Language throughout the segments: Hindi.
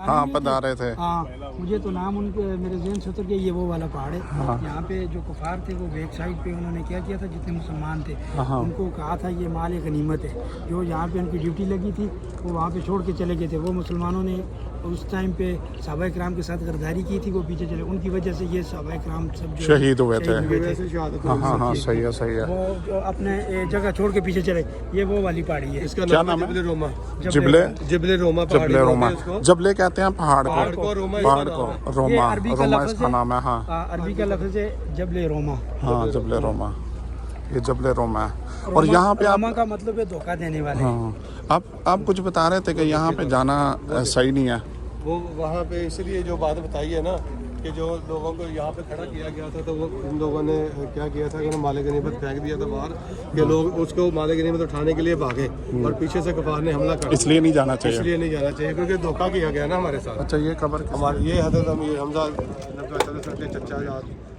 हाँ पधारे थे। हाँ, मुझे तो नाम उनके मेरे ज़हन से उतर गया, ये वो वाला पहाड़ है। हाँ। यहाँ पे जो कुफार थे वो बैक साइड पे उन्होंने क्या किया था, जितने मुसलमान थे हाँ। उनको कहा था ये माल गनीमत है, जो यहाँ पे उनकी ड्यूटी लगी थी वो वहाँ पे छोड़ के चले गए थे। वो मुसलमानों ने उस टाइम पे सहाबा कराम के साथ गद्दारी की थी, वो पीछे चले, उनकी वजह से ये सहाबा कराम सब जो शहीद हुए थे। हाँ हाँ हाँ सही है सही है। वो जो अपने जगह छोड़ के पीछे चले, ये वो वाली पहाड़ी है। इसका क्या नाम नाम है? रोमा। जिबले जिबले रोमा। जबले रोमा। जबले कहते हैं पहाड़ पहाड़ को। को रोमा पहाड़ इसका को नाम है। रोमा। अरबी का रोमा लफ्ज़ इसका नाम है। हाँ अरबी का लफ्ज़ है जबले रोमा। हाँ जबले रोमा, ये जबले रोमा है। और यहाँ पे आप रोमा का मतलब है धोखा देने वाले। हाँ आप कुछ बता रहे थे कि यहाँ पे जाना सही नहीं है। वो वहाँ पे इसलिए जो बात बताई है ना कि जो लोगों को यहाँ पे खड़ा किया गया था, तो वो इन लोगों ने क्या किया था कि उन्होंने माले गनीमत फेंक दिया था बाहर, कि लोग उसको माले गनीमत उठाने के लिए भागे और पीछे से कुफार ने हमला कर दिया। इसलिए नहीं जाना चाहिए। इसलिए नहीं जाना चाहिए क्योंकि धोखा किया गया ना हमारे साथ। अच्छा ये खबर हमारे ये हजरत अमीर हमजा के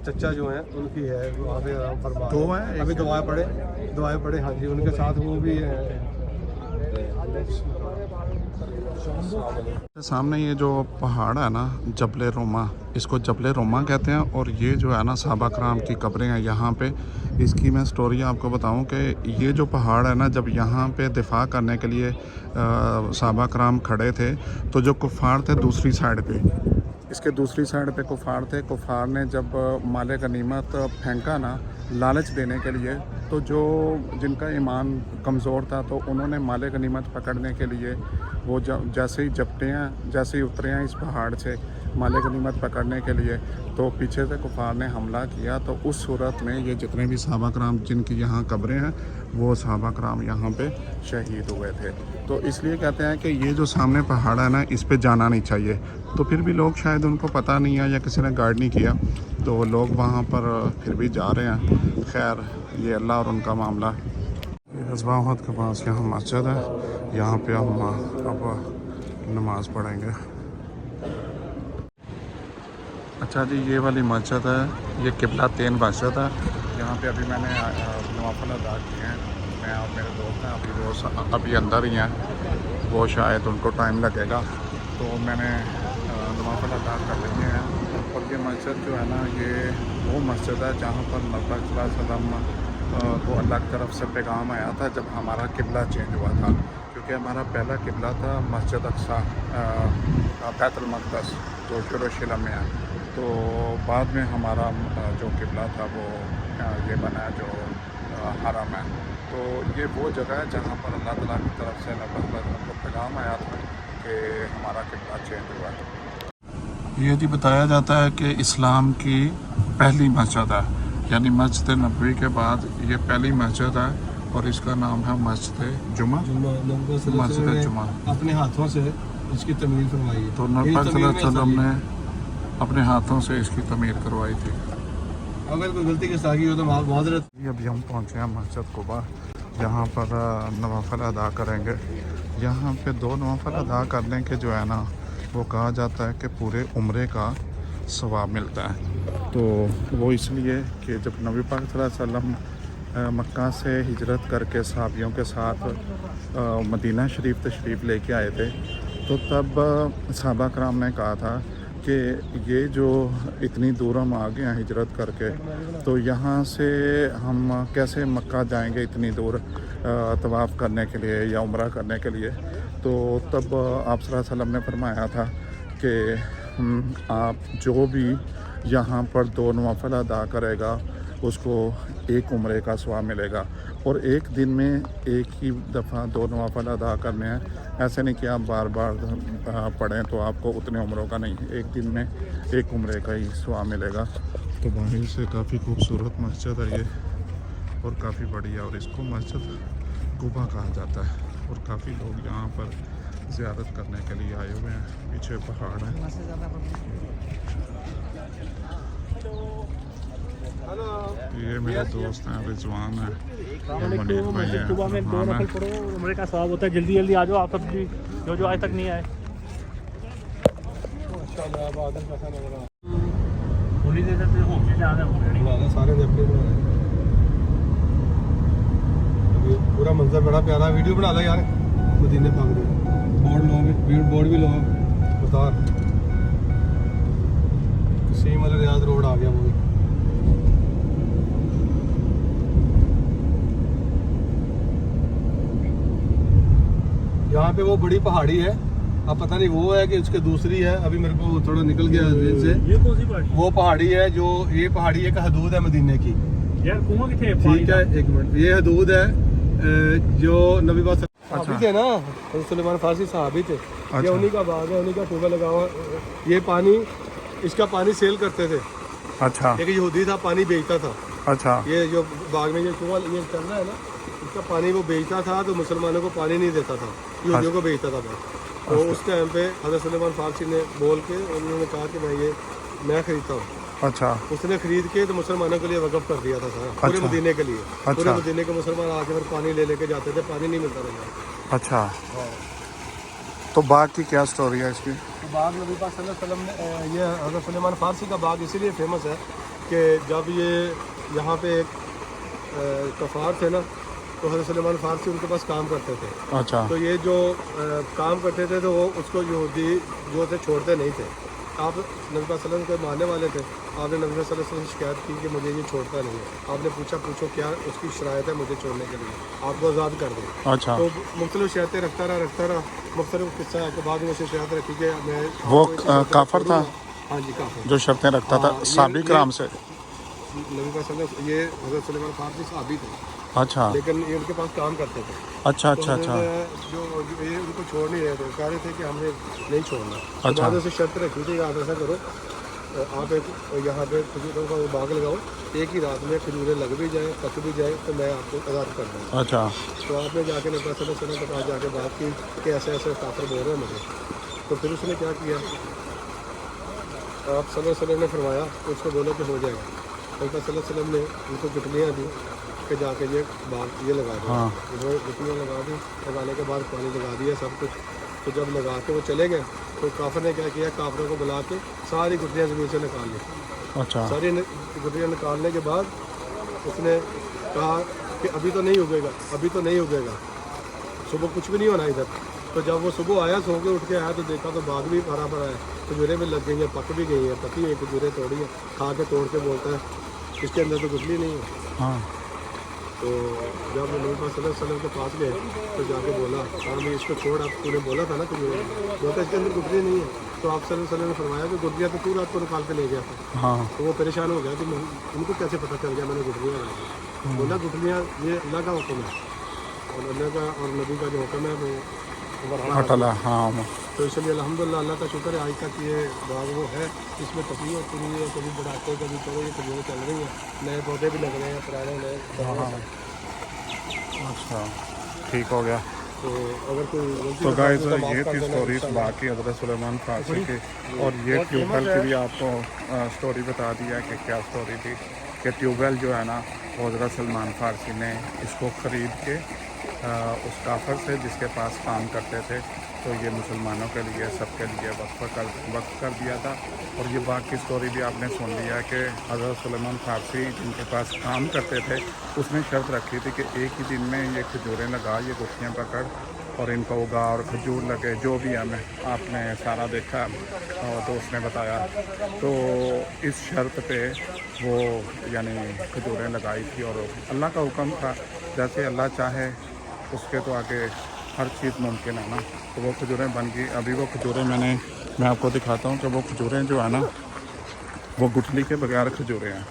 चचा जो हैं उनकी है, वहाँ पे आराम फरमा दो हैं, अभी दुआएं पढ़े। हाँ जी, उनके साथ वो भी है। सामने ये जो पहाड़ है ना जबले रोमा, इसको जबले रोमा कहते हैं। और ये जो है ना सहाबा कराम की कब्रें हैं यहाँ पे। इसकी मैं स्टोरी आपको बताऊं कि ये जो पहाड़ है ना, जब यहाँ पे दिफा करने के लिए सहाबा कराम खड़े थे, तो जो कुफ़ार थे दूसरी साइड पे, इसके दूसरी साइड पे कुफ़ार थे। कुफ़ार ने जब माले गनीमत फेंका ना लालच देने के लिए, तो जो जिनका ईमान कमज़ोर था तो उन्होंने माले गनीमत पकड़ने के लिए वो जैसे ही उतरे हैं इस पहाड़ से माले गनीमत पकड़ने के लिए, तो पीछे से कुफार ने हमला किया। तो उस सूरत में ये जितने भी सहाबा कराम जिनकी यहाँ कब्रें हैं, वो सहाबा कराम यहाँ पे शहीद हुए थे। तो इसलिए कहते हैं कि ये जो सामने पहाड़ है ना, इस पे जाना नहीं चाहिए। तो फिर भी लोग शायद उनको पता नहीं है या किसी ने गाइड नहीं किया, तो लोग वहाँ पर फिर भी जा रहे हैं। खैर ये अल्लाह और उनका मामला। हज़बाहत के पास यहाँ मस्जिद है, यहाँ पे हम अब नमाज़ पढ़ेंगे। अच्छा जी, ये वाली मस्जिद है, ये किबला तीन मस्जिद है। यहाँ पे अभी मैंने नवाफिल अदा किए हैं। मैं और मेरे दोस्त हैं, अभी वो अभी अंदर ही हैं, वो शायद उनको टाइम लगेगा, तो मैंने नवाफिल अदा कर लिए हैं। और ये मस्जिद जो है ना, ये वो मस्जिद है जहाँ पर नबी सल्लल्लाहु अलैहि वसल्लम को अल्लाह की तरफ से पैगाम आया था जब हमारा किबला चेंज हुआ था। क्योंकि हमारा पहला किबला था मस्जिद अक्सा बैतुल मक़दस जो यरूशलेम में है, तो बाद में हमारा जो किबला था वो ये बना जो हरम है। तो ये वो जगह है जहाँ पर अल्लाह ताला की तरफ से नबी सल्लल्लाहु अलैहि वसल्लम को पैगाम आया था कि हमारा किबला चेंज हुआ है। ये जी बताया जाता है कि इस्लाम की पहली मस्जिद है, यानी मस्जिद नबवी के बाद ये पहली मस्जिद है, और इसका नाम है मस्जिद जुमा। मस्जिद जुमा अपने हाथों से इसकी तमीर करवाई है। तो नबी सल्लल्लाहु अलैहि वसल्लम ने अपने हाथों से इसकी तमीर करवाई थी। अगर कोई गलती के साथ हो तो माजरत। अभी हम पहुँचे हैं मस्जिद कुबा, यहाँ पर नवाफिल अदा करेंगे। यहाँ पे 2 नवाफिल अदा करने के जो है ना, वो कहा जाता है कि पूरे उम्रे का सवाब मिलता है। तो वो इसलिए कि जब नबी पाक सल्लल्लाहु अलैहि वसल्लम मक्का से हिजरत करके सहाबियों के साथ मदीना शरीफ तशरीफ़ लेके आए थे, तो तब सहाबा कराम ने कहा था कि ये जो इतनी दूर हम आ गए हैं हिजरत करके, तो यहाँ से हम कैसे मक्का जाएंगे इतनी दूर तवाफ़ करने के लिए या उम्रा करने के लिए। तो तब आप सल्लल्लाहु अलैहि वसल्लम ने फरमाया था कि आप जो भी यहाँ पर 2 नवाफिल अदा करेगा उसको 1 उम्रे का सवाब मिलेगा। और एक दिन में एक ही दफ़ा 2 नवाफिल अदा करने हैं, ऐसे नहीं कि आप बार बार पढ़ें तो आपको उतने उम्रों का नहीं, एक दिन में 1 उम्रे का ही सवाब मिलेगा। तो बाहर से काफ़ी खूबसूरत मस्जिद है ये, और काफ़ी बड़ी है, और इसको मस्जिद कुबा कहा जाता है। और काफ़ी लोग यहाँ पर ज़ियारत करने के लिए आए हुए हैं। पीछे पहाड़ है। ये मेरे दोस्त हैं, रिजवान है, मनीर भाई है, सुबह में 2 नफल पढ़ो, उम्रे का सवाब होता है। जल्दी जल्दी आ जाओ आप सब भी, जो आज तक नहीं आए। पूरा मंजर बड़ा प्यारा, वीडियो बना लो यार। मदीने पाक बोर्ड लो भी लो, मुख्तार कसीम अल रियाज रोड आ गया वो भी। यहाँ पे वो बड़ी पहाड़ी है, अब पता नहीं वो है कि उसके दूसरी है, अभी मेरे को थोड़ा निकल गया दिल से। ये कौन सी पहाड़ी? वो पहाड़ी है जो, ये पहाड़ी एक हदूद है मदीने की। यार कुआं किथे है? ठीक है, एक मिनट, ये हदूद है जो नबी पाक सहाबी थे ना, हज़रत सुलेमान फारसी सहाबी थे। ये उन्हीं का बाग है, उन्हीं का ट्यूबवेल लगा हुआ। ये पानी, इसका पानी सेल करते थे। अच्छा एक यहूदी था, पानी बेचता था। अच्छा ये जो बाग में ये कुआं ये चल रहा है ना, इसका पानी वो बेचता था, तो मुसलमानों को पानी नहीं देता था, यहूदियों को बेचता था बस। तो उस टाइम पे हज़रत सुलेमान फारसी ने बोल के उन्होंने कहा कि मैं खरीदता हूँ। अच्छा उसने खरीद के तो मुसलमानों के लिए वक़्फ़ कर दिया था सारा, पूरे अच्छा। मदीने के लिए। अच्छा। पूरे मदीने के मुसलमान आके फिर पानी ले लेके जाते थे, पानी नहीं मिलता था। अच्छा, तो बाग की क्या स्टोरी है इसकी? तो बाग नबी पाक सल्लल्लाहु अलैहि वसल्लम ने, ये हज़रत सुलेमान फारसी का बाग इसीलिए फेमस है कि जब ये यहाँ पे कफ़ार थे ना, तो हज़रत सुलेमान फारसी उनके पास काम करते थे। अच्छा तो ये जो काम करते थे तो वो उसको यहूदी जो थे छोड़ते नहीं थे। आप नबी पाक सल्लल्लाहु अलैहि वसल्लम के मानने वाले थे, आपने नबी पाक सल्लल्लाहु अलैहि वसल्लम से शिकायत की कि मुझे ये छोड़ता नहीं है। आपने पूछो क्या उसकी शरायत है मुझे छोड़ने के लिए, आपको आज़ाद कर दें। अच्छा, तो मुख्तलिफ शर्तें रखता रहा। मुख्तलिफ किस्सा है कि बाद में से शर्त रखी कि मैं वो आपको इस काफर था हाँ जी काफर, जो शर्तें रखता था हाँ, साबिक ये- राम से? नबी पाक सल्लल्लाहु अलैहि वसल्लम, ये हज़रत सुलेमान फारसी साहबी थे, अच्छा लेकिन ये उनके पास काम करते थे। अच्छा तो अच्छा अच्छा हज़रत जो ये उनको छोड़ नहीं रहे थे, कह रहे थे कि हमने नहीं छोड़ना। तो अच्छा। बाद में से शर्त रखी थी कि आप ऐसा करो, आप एक यहाँ पे खजूरों का बाग लगाओ, एक ही रात में खजूरें लग भी जाए, पक भी जाए, तो मैं आपको आज़ाद कर दूँगा। अच्छा तो आपने जाके नबी पाक सल्लल्लाहु अलैहि वसल्लम के पास जाके बात की कि ऐसे ऐसे काफिर बोल रहे हैं मुझे। तो फिर उसने क्या किया, आप सल्लल्लाहु अलैहि वसल्लम ने फरमाया, उसको बोलो कि हो जाएगा। नबी पाक सल्लल्लाहु अलैहि वसल्लम ने उनको गुटलियाँ दी कि जाके ये बाग ये लगा दो। हाँ। उन्होंने गुटलियाँ लगा दी, लगाने के बाद पानी लगा दिया सब कुछ। तो जब लगा के वो चले गए, तो काफिर ने क्या किया, काफिरों को बुला के सारी गुटलियाँ ज़मीन से निकाल ली। अच्छा सारी गुटलियाँ निकालने के बाद उसने कहा कि अभी तो नहीं उगेगा, अभी तो नहीं उगेगा, सुबह कुछ भी नहीं होना इधर। तो जब वो सुबह आया, सो के उठ के आया, तो देखा तो बाग भी भरा भरा है, खजूरें भी लग गई हैं, पक भी गई हैं, पकी हुई खजूरें तोड़ी हैं। खा के तोड़ के बोलता है इसके अंदर तो गुटली नहीं है। हाँ तो जब नबी पाक सल्लल्लाहु अलैहि वसल्लम के पास गए, तो जाके बोला, हाँ मैं इसको छोड़, आप तूने बोला था ना खजूरें, बोलता इसके अंदर गुटली नहीं है। तो आप सल्लल्लाहु अलैहि वसल्लम ने फरमाया कि गुटलियाँ तो तू रात को निकाल के ले गया था। हाँ तो वो परेशान हो गया कि उनको कैसे पता चल गया मैंने गुटलियाँ लगाई। बोला गुटलियाँ ये अल्लाह का हुक्म है, और अल्लाह का और नबी का जो हुक्म है वो हटला हाँ तो इसलिए अल्हम्दुलिल्लाह अल्लाह का शुक्र है आज तक ये बाग वो है, इसमें तकलीफ होती नहीं है, कभी बढ़ाते कभी करो, ये खजूरें चल रही हैं, नए पौधे भी लग रहे हैं, पुराने नए। अच्छा ठीक हो गया। तो अगर कोई गलती तो से गाइस बात हो तो ये माफ़ थी कर देना स्टोरी इंशाअल्लाह। बाकी हज़रत सुलेमान फारसी की, और ये ट्यूबवेल की भी आपको स्टोरी बता दिया कि क्या स्टोरी थी कि ट्यूबवेल जो है ना, वो हज़रत सलमान फारसी ने इसको ख़रीद के उस काफर से जिसके पास काम करते थे, तो ये मुसलमानों के लिए सबके लिए वक्फ कर दिया था। और ये बाग की स्टोरी भी आपने सुन लिया कि हज़रत सुलेमान फारसी जिनके पास काम करते थे, उसने शर्त रखी थी कि एक ही दिन में ये खजूरें लगा, ये गुठलियाँ पकड़ और इनको उगा और खजूर लगे, जो भी हमें आपने सारा देखा और तो उसने बताया। तो इस शर्त पे वो यानी खजूरें लगाई थी, और अल्लाह का हुक्म था, जैसे अल्लाह चाहे उसके तो आगे हर चीज़ मुमकिन है ना। तो वो खजूरें बन गई। अभी वो खजूरें मैं आपको दिखाता हूँ कि वो खजूरें जो है ना, वो गुठली के बगैर खजूरें हैं,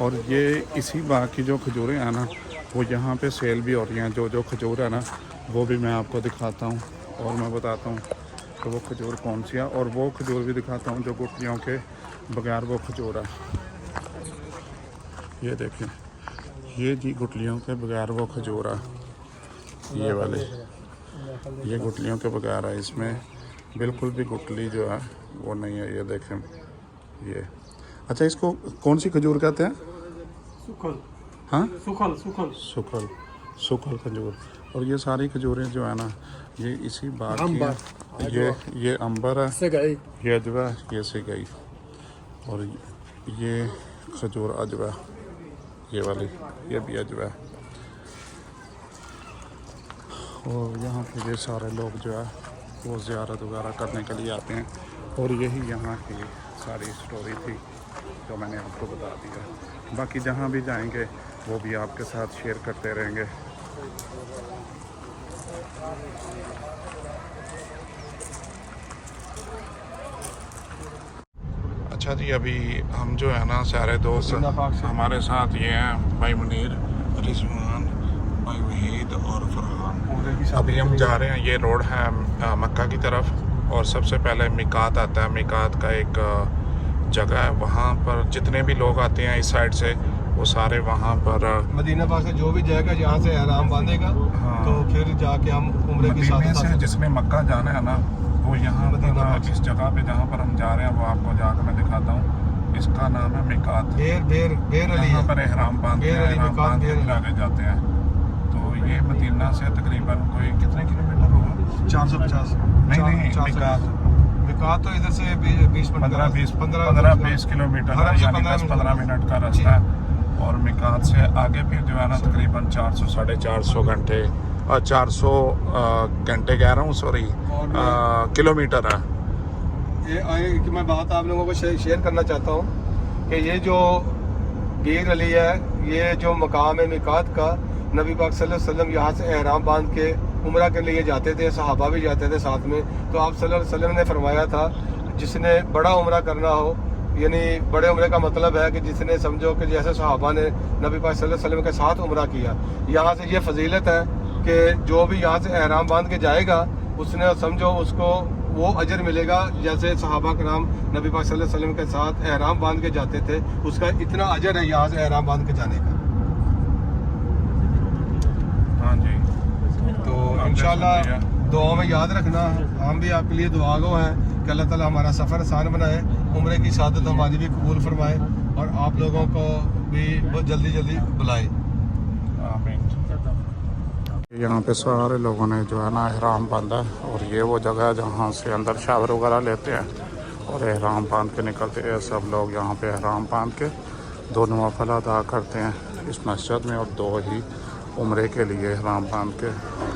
और ये इसी बाग की जो खजूरें हैं ना, वो यहाँ पे सेल भी हो रही हैं। जो खजूर है ना, वो भी मैं आपको दिखाता हूँ और मैं बताता हूँ कि वो खजूर कौन सी है, और वो खजूर भी दिखाता हूँ जो गुठलियों के बगैर वो खजूर है। ये देखें, ये जी गुठलियों के बगैर वो खजूर है, ये वाले, ये गुठलियों के बगैर है, इसमें बिल्कुल भी गुठली जो है वो नहीं है। ये देखें ये। अच्छा, इसको कौन सी खजूर कहते हैं? सुखल। हाँ, सुखल खजूर। और ये सारी खजूरें जो है ना, ये इसी बाग की हैं। ये अंबर है, ये अजवा, ये सिगई, और ये खजूर अजवा, ये वाली, ये भी अजवा है। और यहाँ पे ये सारे लोग जो है वो ज़ियारत वगैरह करने के लिए आते हैं। और यही यहाँ की सारी स्टोरी थी जो मैंने आपको बता दिया। बाकी जहाँ भी जाएंगे वो भी आपके साथ शेयर करते रहेंगे। अच्छा जी, अभी हम जो है ना सारे दोस्त हमारे साथ ये हैं, भाई मुनीर, रिजवान, भाई वहीद और फरहान। अभी हम जा रहे हैं, ये रोड है मक्का की तरफ, और सबसे पहले मिकात आता है। मिकात का एक जगह है, वहाँ पर जितने भी लोग आते हैं इस साइड से वो सारे वहाँ पर मदीना पाक से जो भी जाएगा यहाँ से एहराम बांधेगा। हाँ। तो फिर जाके हम उम्रे की मदीने साथ से जिसने मक्का जाना है ना, वो यहाँ पर इस जगह पे जहाँ पर हम जा रहे हैं वो आपको जाकर मैं दिखाता हूँ। इसका नाम है मिकात। बेर अली यहाँ पर एहराम बांधते हैं, एहराम बांध के फिर आगे जाते हैं। तो ये मदीना से तकरीबन कोई कितने किलोमीटर होगा? 450। नहीं, मिकात तो इधर से 15-20 किलोमीटर है, यानी 10-15 मिनट का रास्ता है। और मिकात से आगे फिर जो है ना तकरीबन 400-450 घंटे 400 घंटे कह रहा हूँ, सॉरी, किलोमीटर है। ये आए कि मैं बात आप लोगों को शेयर करना चाहता हूँ कि ये जो बीर अली है, ये जो मकाम है मिकात का, नबी पाक सल्लल्लाहु अलैहि वसल्लम यहाँ से एहराम बांध के उम्रा के लिए जाते थे, सहाबा भी जाते थे साथ में। तो आप सल्लल्लाहु अलैहि वसल्लम ने फरमाया था, जिसने बड़ा उम्रा करना हो, यानी बड़े उम्रे का मतलब है कि जिसने समझो कि जैसे सहाबा ने नबी पाक सल्लल्लाहु अलैहि वसल्लम के साथ उम्रा किया, यहाँ से ये फजीलत है कि जो भी यहाँ से एहराम बांध के जाएगा उसने समझो उसको वो अजर मिलेगा जैसे सहाबा कराम नबी पाक सल्लल्लाहु अलैहि वसल्लम के साथ एहराम बांध के जाते थे, उसका इतना अजर है यहाँ से एहराम बांध के जाने का। हाँ जी, तो इंशाल्लाह दुआ में याद रखना, हम भी आपके लिए दुआ गो हैं कि अल्लाह ताला हमारा सफ़र आसान बनाए, उम्रे की शहादत हमारी भी कबूल फरमाए और आप लोगों को भी बहुत जल्दी बुलाए। यहाँ पे सारे लोगों ने जो है ना एहराम बांधा है, और ये वो जगह है जहाँ से अंदर शावर वगैरह लेते हैं और एहराम बांध के निकलते हैं। सब लोग यहाँ पे एहराम बांध के 2 नवाफिल अदा करते हैं इस मस्जिद में, और 2 ही उम्रे के लिए एहराम बांध के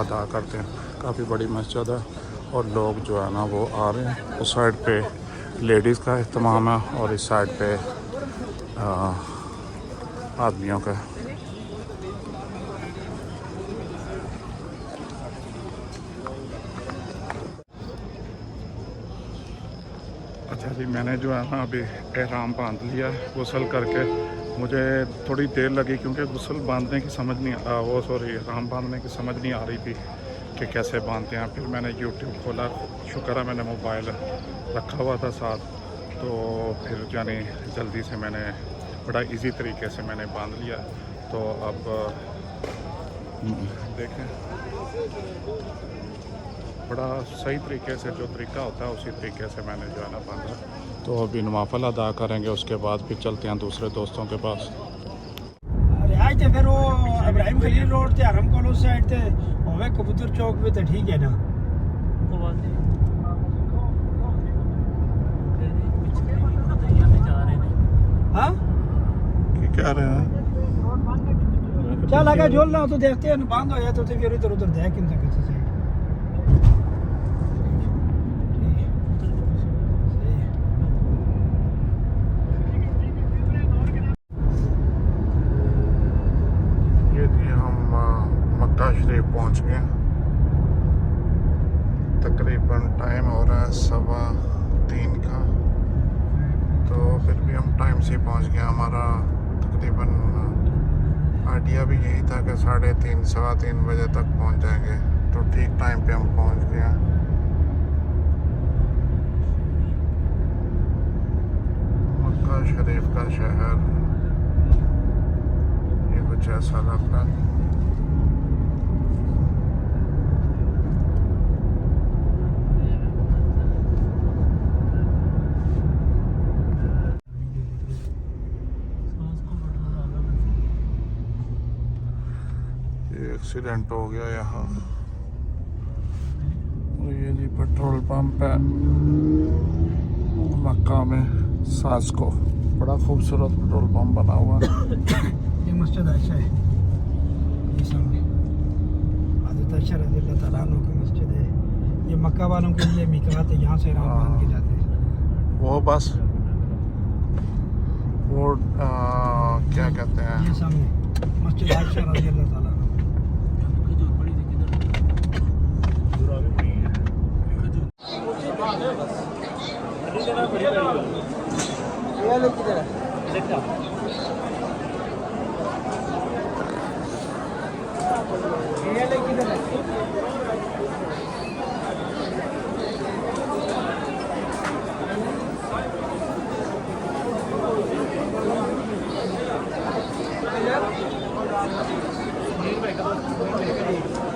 अदा करते हैं। काफ़ी बड़ी मस्जिद है और लोग जो है ना वो आ रहे हैं। उस साइड पे लेडीज़ का इत्माम है और इस साइड पे आदमियों का। अच्छा जी, मैंने जो है ना अभी एहराम बांध लिया, गुस्ल करके। मुझे थोड़ी देर लगी क्योंकि गुस्ल बांधने की समझ नहीं एहराम बांधने की समझ नहीं आ रही थी कि कैसे बांधते हैं। फिर मैंने यूट्यूब खोला, शुक्र है मैंने मोबाइल रखा हुआ था साथ, तो फिर यानी जल्दी से मैंने बड़ा इजी तरीके से मैंने बांध लिया। तो अब देखें, बड़ा सही तरीके से जो तरीका होता है उसी तरीके से मैंने जो है ना बांधा। तो अभी नवाफिल अदा करेंगे, उसके बाद फिर चलते हैं दूसरे दोस्तों के पास। अरे आज तो फिर वो इब्राहिम खलील रोड थे, हरम कॉलेज साइड थे, होवे कबूतर चौक पे, तो ठीक है ना। हाँ क्या रहे हैं? चल आगे झोल रहा तो देखते हैं, बंद हो जाए तो फिर इधर उधर देख इन तक से। ये जी हम मक्का शरीफ पहुंच गए। तकरीबन टाइम हो रहा है 3:15 का, तो फिर भी हम टाइम से पहुंच गए। हमारा तकरीबन आइडिया भी यही था कि 3:30 सवा 3 बजे तक पहुंच जाएंगे, तो ठीक टाइम पे हम पहुंच गए हैं। मक्का शरीफ का शहर ये कुछ ऐसा लग रहा है। एक्सीडेंट हो गया यहाँ। और ये जी पेट्रोल पंप है मक्का में, सास्को, बड़ा खूबसूरत पेट्रोल पंप बना हुआ है। ये मस्जिद अच्छा है, ये सामने हज़रत आयशा रज़ी अल्लाह तआला अन्हा की मस्जिद है। ये मक्का वालों के लिए मिकात है, यहाँ से एहराम बांध के जाते हैं। बस वो क्या कहते हैं ये सामने मस्जिद आयशा रज़ी अल्लाह ताला अन्हा। भाई